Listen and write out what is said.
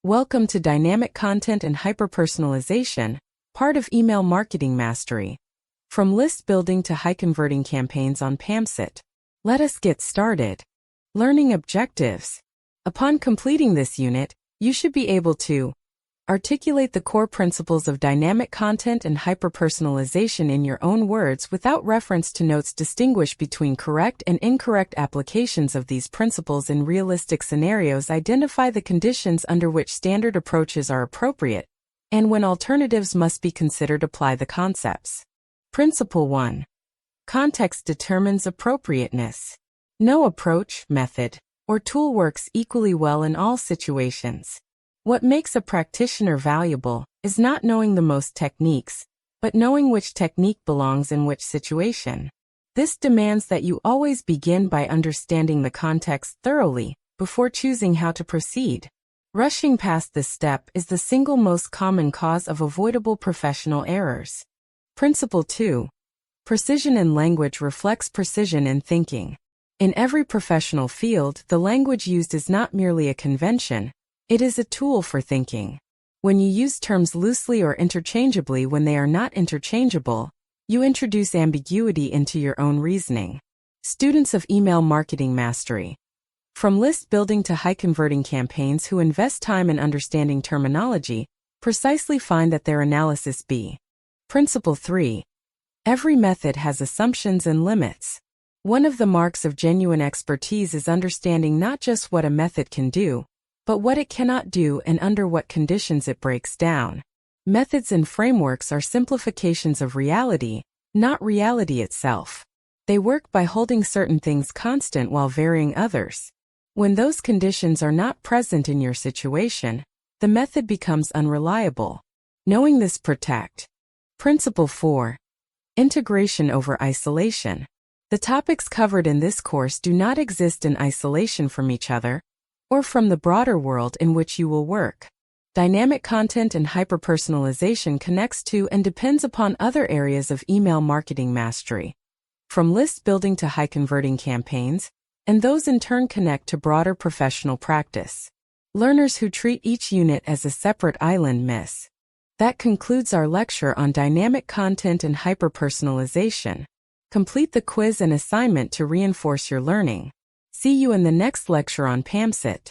Welcome to Dynamic Content and Hyper-Personalization, part of Email Marketing Mastery. From list building to high-converting campaigns on PAMCET. Let us get started. Learning objectives. Upon completing this unit, you should be able to articulate the core principles of dynamic content and hyper-personalization in your own words without reference to notes. Distinguish between correct and incorrect applications of these principles in realistic scenarios. Identify the conditions under which standard approaches are appropriate, and when alternatives must be considered. Apply the concepts. Principle 1. Context determines appropriateness. No approach, method, or tool works equally well in all situations. What makes a practitioner valuable is not knowing the most techniques, but knowing which technique belongs in which situation. This demands that you always begin by understanding the context thoroughly before choosing how to proceed. Rushing past this step is the single most common cause of avoidable professional errors. Principle 2. Precision in language reflects precision in thinking. In every professional field, the language used is not merely a convention. It is a tool for thinking. When you use terms loosely or interchangeably when they are not interchangeable, you introduce ambiguity into your own reasoning. Students of Email Marketing Mastery. From list building to high-converting campaigns who invest time in understanding terminology, precisely find that their analysis be. Principle 3. Every method has assumptions and limits. One of the marks of genuine expertise is understanding not just what a method can do, but what it cannot do and under what conditions it breaks down. Methods and frameworks are simplifications of reality, not reality itself. They work by holding certain things constant while varying others. When those conditions are not present in your situation, the method becomes unreliable. Knowing this protect. Principle 4. Integration over isolation. The topics covered in this course do not exist in isolation from each other, or from the broader world in which you will work. Dynamic content and hyper-personalization connects to and depends upon other areas of email marketing mastery, from list building to high-converting campaigns, and those in turn connect to broader professional practice. Learners who treat each unit as a separate island miss. That concludes our lecture on dynamic content and hyper-personalization. Complete the quiz and assignment to reinforce your learning. See you in the next lecture on PAMCET.